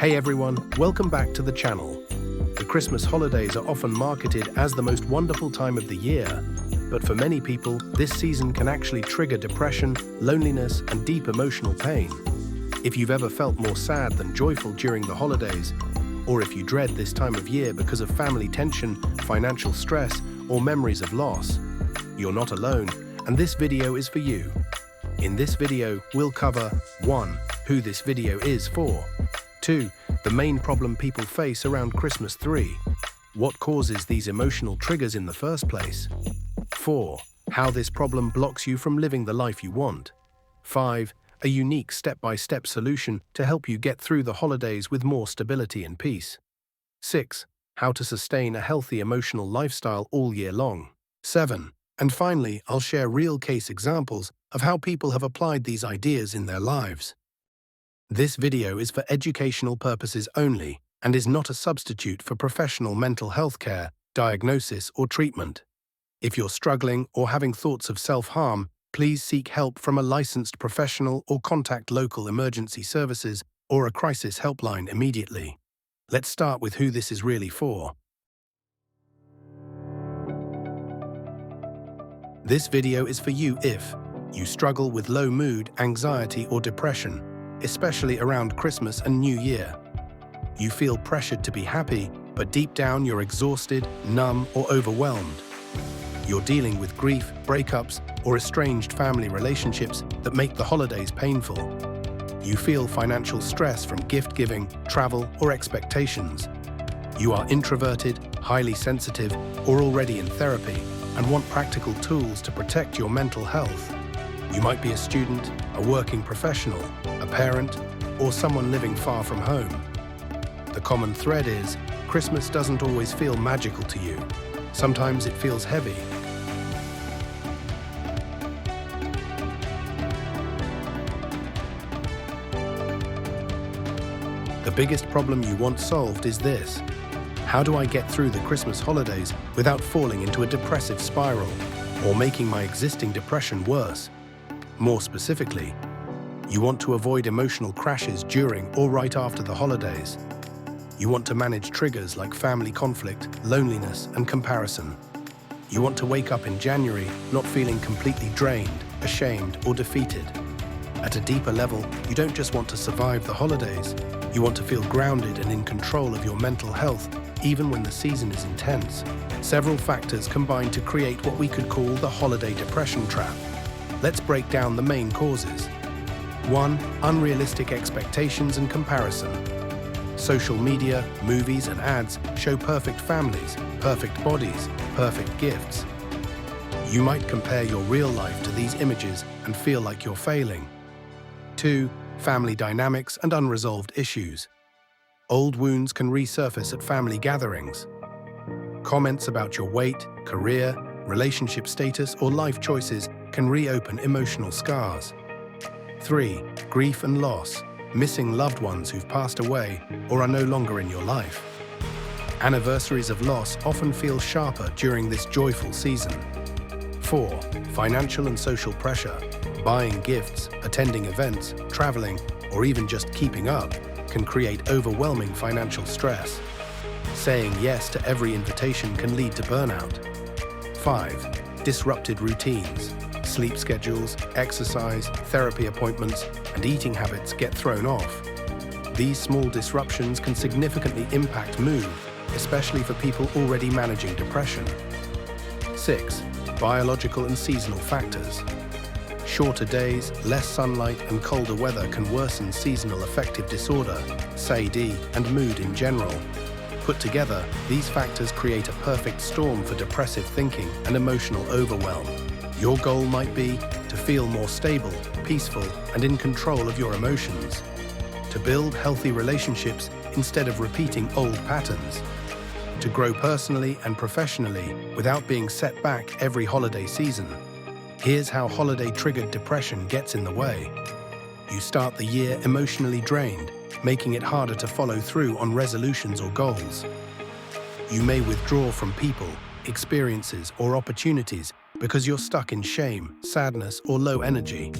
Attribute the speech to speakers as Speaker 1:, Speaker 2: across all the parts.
Speaker 1: Hey everyone, welcome back to the channel. The Christmas holidays are often marketed as the most wonderful time of the year, but for many people, this season can actually trigger depression, loneliness, and deep emotional pain. If you've ever felt more sad than joyful during the holidays, or if you dread this time of year because of family tension, financial stress, or memories of loss, you're not alone, and this video is for you. In this video, we'll cover 1. Who this video is for. 2. The main problem people face around Christmas. 3. What causes these emotional triggers in the first place. 4. How this problem blocks you from living the life you want. 5. A unique step-by-step solution to help you get through the holidays with more stability and peace. 6. How to sustain a healthy emotional lifestyle all year long. 7. And finally, I'll share real case examples of how people have applied these ideas in their lives. This video is for educational purposes only and is not a substitute for professional mental health care, diagnosis, or treatment. If you're struggling or having thoughts of self-harm, please seek help from a licensed professional or contact local emergency services or a crisis helpline immediately. Let's start with who this is really for. This video is for you if you struggle with low mood, anxiety, or depression, especially around Christmas and New Year. You feel pressured to be happy, but deep down you're exhausted, numb, or overwhelmed. You're dealing with grief, breakups, or estranged family relationships that make the holidays painful. You feel financial stress from gift-giving, travel, or expectations. You are introverted, highly sensitive, or already in therapy, and want practical tools to protect your mental health. You might be a student, a working professional, a parent, or someone living far from home. The common thread is, Christmas doesn't always feel magical to you. Sometimes it feels heavy. The biggest problem you want solved is this. How do I get through the Christmas holidays without falling into a depressive spiral or making my existing depression worse? More specifically, you want to avoid emotional crashes during or right after the holidays. You want to manage triggers like family conflict, loneliness, and comparison. You want to wake up in January not feeling completely drained, ashamed, or defeated. At a deeper level, you don't just want to survive the holidays. You want to feel grounded and in control of your mental health, even when the season is intense. Several factors combine to create what we could call the holiday depression trap. Let's break down the main causes. 1. Unrealistic expectations and comparison. Social media, movies, and ads show perfect families, perfect bodies, perfect gifts. You might compare your real life to these images and feel like you're failing. 2. Family dynamics and unresolved issues. Old wounds can resurface at family gatherings. Comments about your weight, career, relationship status, or life choices can reopen emotional scars. 3. Grief and loss, missing loved ones who've passed away or are no longer in your life. Anniversaries of loss often feel sharper during this joyful season. 4. Financial and social pressure, buying gifts, attending events, traveling, or even just keeping up can create overwhelming financial stress. Saying yes to every invitation can lead to burnout. 5. Disrupted routines. Sleep schedules, exercise, therapy appointments, and eating habits get thrown off. These small disruptions can significantly impact mood, especially for people already managing depression. 6. Biological and seasonal factors. Shorter days, less sunlight, and colder weather can worsen seasonal affective disorder, SAD, and mood in general. Put together, these factors create a perfect storm for depressive thinking and emotional overwhelm. Your goal might be to feel more stable, peaceful, and in control of your emotions. To build healthy relationships instead of repeating old patterns. To grow personally and professionally without being set back every holiday season. Here's how holiday-triggered depression gets in the way. You start the year emotionally drained, making it harder to follow through on resolutions or goals. You may withdraw from people, experiences, or opportunities because you're stuck in shame, sadness, or low energy.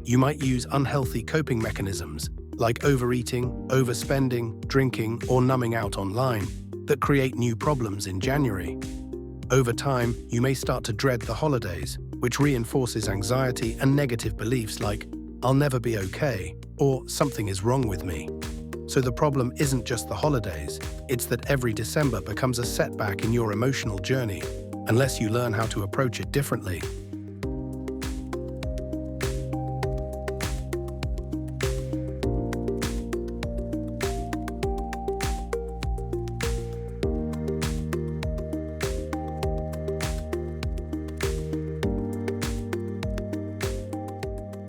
Speaker 1: You might use unhealthy coping mechanisms, like overeating, overspending, drinking, or numbing out online, that create new problems in January. Over time, you may start to dread the holidays, which reinforces anxiety and negative beliefs like, "I'll never be okay," or "something is wrong with me." So the problem isn't just the holidays, it's that every December becomes a setback in your emotional journey, unless you learn how to approach it differently.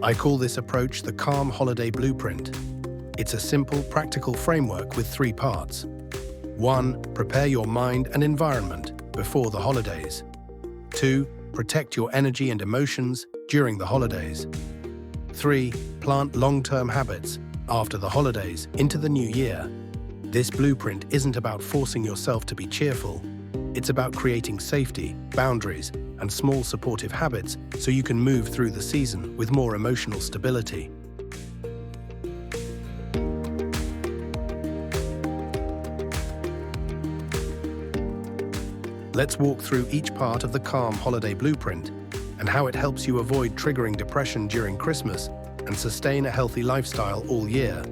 Speaker 1: I call this approach the Calm Holiday Blueprint. It's a simple, practical framework with 3 parts. 1. Prepare your mind and environment before the holidays. 2. Protect your energy and emotions during the holidays. 3. Plant long-term habits after the holidays into the new year. This blueprint isn't about forcing yourself to be cheerful. It's about creating safety, boundaries, and small supportive habits so you can move through the season with more emotional stability. Let's walk through each part of the Calm Holiday Blueprint and how it helps you avoid triggering depression during Christmas and sustain a healthy lifestyle all year.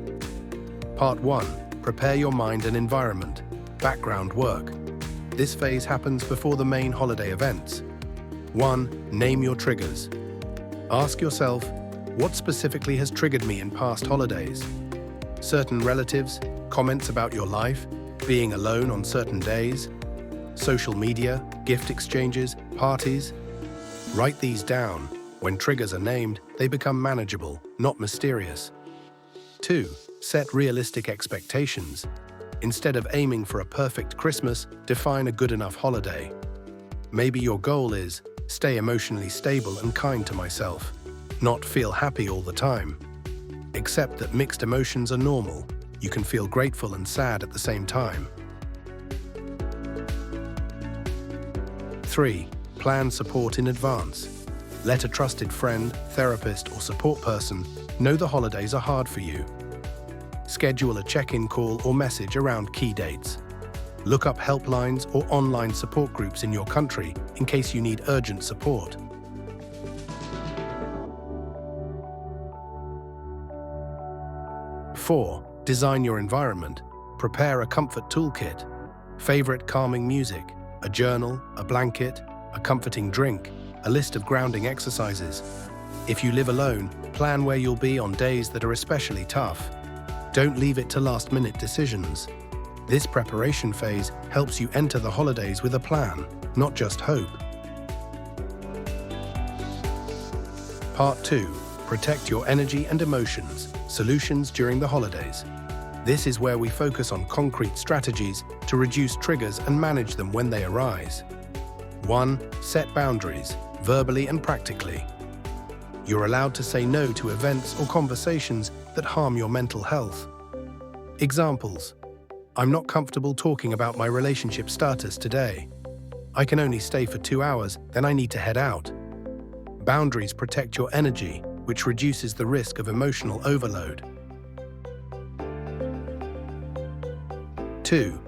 Speaker 1: Part 1. Prepare your mind and environment. Background work. This phase happens before the main holiday events. 1. Name your triggers. Ask yourself, what specifically has triggered me in past holidays? Certain relatives, comments about your life, being alone on certain days, social media, gift exchanges, parties? Write these down. When triggers are named, they become manageable, not mysterious. 2. Set realistic expectations. Instead of aiming for a perfect Christmas, define a good enough holiday. Maybe your goal is, stay emotionally stable and kind to myself, not feel happy all the time. Accept that mixed emotions are normal. You can feel grateful and sad at the same time. 3. Plan support in advance. Let a trusted friend, therapist, or support person know the holidays are hard for you. Schedule a check-in call or message around key dates. Look up helplines or online support groups in your country in case you need urgent support. Four, design your environment. Prepare a comfort toolkit. Favorite calming music, a journal, a blanket, a comforting drink, a list of grounding exercises. If you live alone, plan where you'll be on days that are especially tough. Don't leave it to last-minute decisions. This preparation phase helps you enter the holidays with a plan, not just hope. Part 2. Protect your energy and emotions. Solutions during the holidays. This is where we focus on concrete strategies to reduce triggers and manage them when they arise. 1. Set boundaries, verbally and practically. You're allowed to say no to events or conversations that harm your mental health. Examples: I'm not comfortable talking about my relationship status today. I can only stay for 2 hours, then I need to head out. Boundaries protect your energy, which reduces the risk of emotional overload. 2.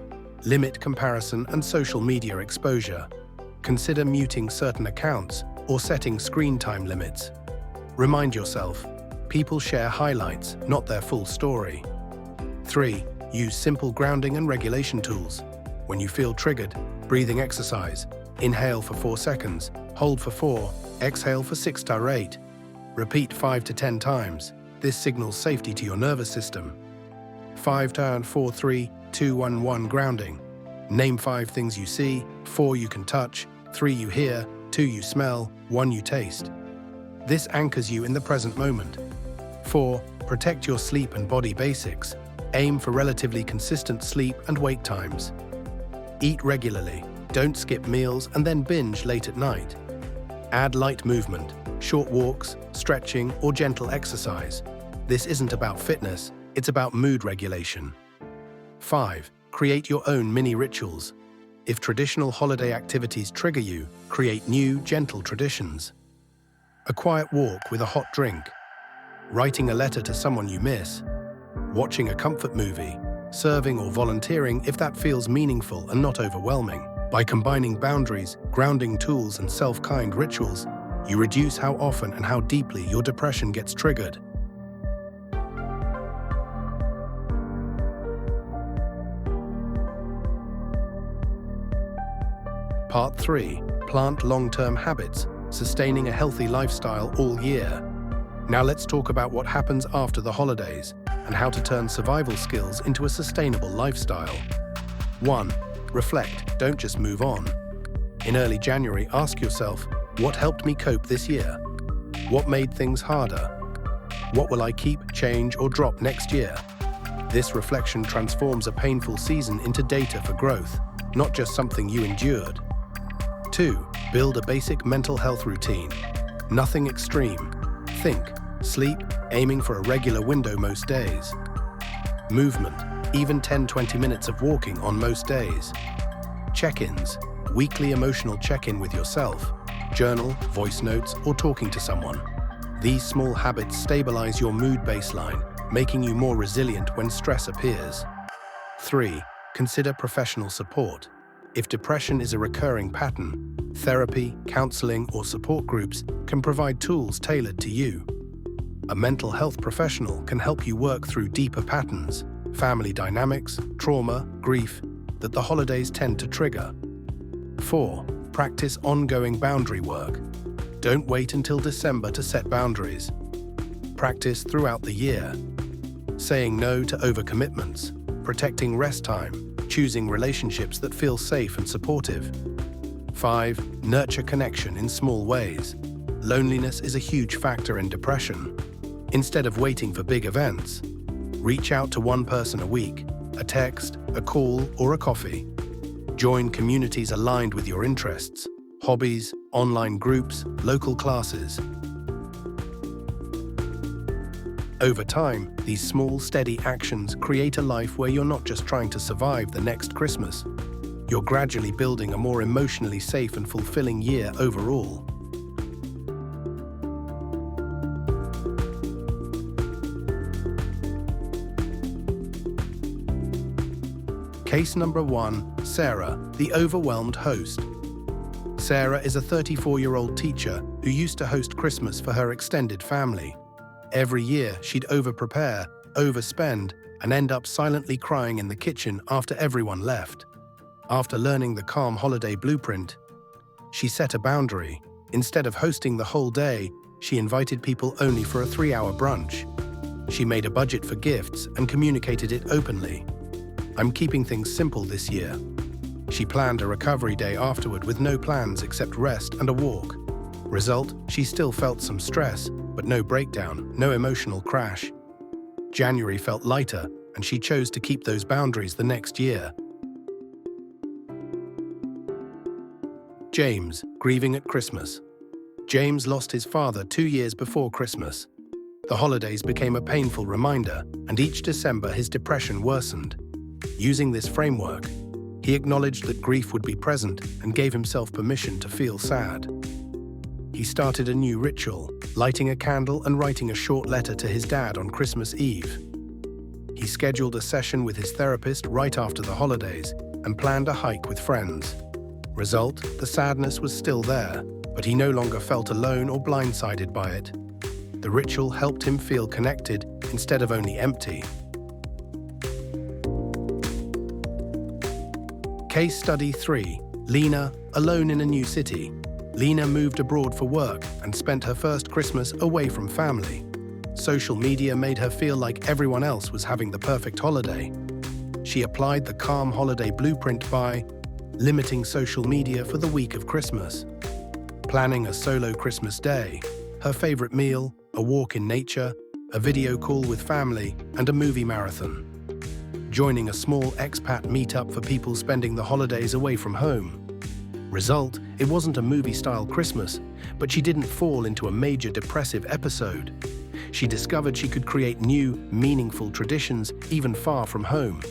Speaker 1: Limit comparison and social media exposure. Consider muting certain accounts or setting screen time limits. Remind yourself, people share highlights, not their full story. 3. Use simple grounding and regulation tools. When you feel triggered, breathing exercise. Inhale for 4 seconds, hold for 4, exhale for 6 to 8. Repeat 5 to 10 times. This signals safety to your nervous system. 5 turn 4 3 2 1 1 grounding. Name 5 things you see, 4 you can touch, 3 you hear, 2 you smell, 1 you taste. This anchors you in the present moment. 4. Protect your sleep and body basics. Aim for relatively consistent sleep and wake times. Eat regularly. Don't skip meals and then binge late at night. Add light movement, short walks, stretching, or gentle exercise. This isn't about fitness, it's about mood regulation. 5. Create your own mini rituals. If traditional holiday activities trigger you, create new, gentle traditions. A quiet walk with a hot drink. Writing a letter to someone you miss. watching a comfort movie, serving or volunteering if that feels meaningful and not overwhelming. By combining boundaries, grounding tools, and self-kind rituals, you reduce how often and how deeply your depression gets triggered. Part 3. Plant long-term habits, sustaining a healthy lifestyle all year. Now let's talk about what happens after the holidays and how to turn survival skills into a sustainable lifestyle. 1. Reflect, don't just move on. In early January, ask yourself, what helped me cope this year? What made things harder? What will I keep, change, or drop next year? This reflection transforms a painful season into data for growth, not just something you endured. 2. Build a basic mental health routine. Nothing extreme. Think, sleep, aiming for a regular window most days. Movement, even 10-20 minutes of walking on most days. Check-ins, weekly emotional check-in with yourself, journal, voice notes, or talking to someone. These small habits stabilize your mood baseline, making you more resilient when stress appears. 3. Consider professional support. If depression is a recurring pattern, therapy, counseling, or support groups can provide tools tailored to you. A mental health professional can help you work through deeper patterns, family dynamics, trauma, grief, that the holidays tend to trigger. 4. Practice ongoing boundary work. Don't wait until December to set boundaries. Practice throughout the year. Saying no to overcommitments, protecting rest time, choosing relationships that feel safe and supportive. 5. Nurture connection in small ways. Loneliness is a huge factor in depression. Instead of waiting for big events, reach out to one person a week, a text, a call, or a coffee. Join communities aligned with your interests, hobbies, online groups, local classes. Over time, these small, steady actions create a life where you're not just trying to survive the next Christmas. You're gradually building a more emotionally safe and fulfilling year overall. Case number 1, Sarah, the overwhelmed host. Sarah is a 34-year-old teacher who used to host Christmas for her extended family. Every year, she'd over-prepare, overspend, and end up silently crying in the kitchen after everyone left. After learning the Calm Holiday Blueprint, she set a boundary. Instead of hosting the whole day, she invited people only for a 3-hour brunch. She made a budget for gifts and communicated it openly. I'm keeping things simple this year. She planned a recovery day afterward with no plans except rest and a walk. Result, she still felt some stress, but no breakdown, no emotional crash. January felt lighter, and she chose to keep those boundaries the next year. James, grieving at Christmas. James lost his father 2 years before Christmas. The holidays became a painful reminder, and each December his depression worsened. Using this framework, he acknowledged that grief would be present and gave himself permission to feel sad. He started a new ritual, lighting a candle and writing a short letter to his dad on Christmas Eve. He scheduled a session with his therapist right after the holidays and planned a hike with friends. Result, the sadness was still there, but he no longer felt alone or blindsided by it. The ritual helped him feel connected instead of only empty. Case Study 3. Lena, alone in a new city. Lena moved abroad for work and spent her first Christmas away from family. Social media made her feel like everyone else was having the perfect holiday. She applied the Calm Holiday Blueprint by limiting social media for the week of Christmas, planning a solo Christmas day, her favorite meal, a walk in nature, a video call with family, and a movie marathon. Joining a small expat meetup for people spending the holidays away from home. Result, it wasn't a movie-style Christmas, but she didn't fall into a major depressive episode. She discovered she could create new, meaningful traditions even far from home.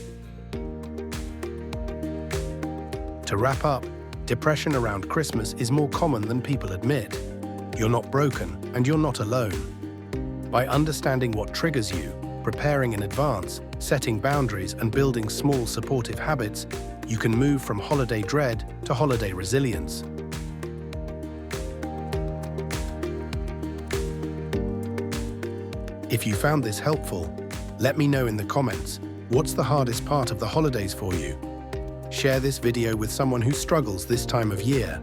Speaker 1: To wrap up, depression around Christmas is more common than people admit. You're not broken, and you're not alone. By understanding what triggers you, preparing in advance, setting boundaries, and building small supportive habits, you can move from holiday dread to holiday resilience. If you found this helpful, let me know in the comments, what's the hardest part of the holidays for you? Share this video with someone who struggles this time of year.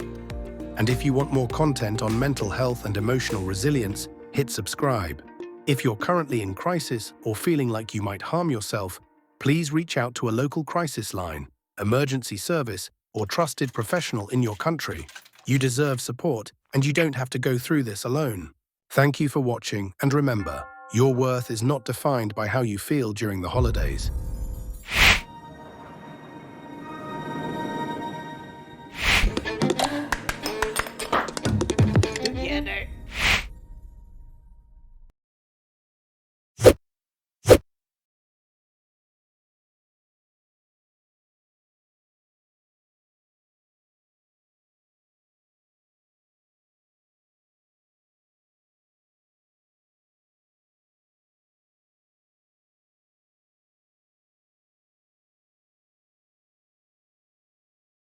Speaker 1: And if you want more content on mental health and emotional resilience, hit subscribe. If you're currently in crisis or feeling like you might harm yourself, please reach out to a local crisis line, emergency service, or trusted professional in your country. You deserve support, and you don't have to go through this alone. Thank you for watching, and remember, your worth is not defined by how you feel during the holidays.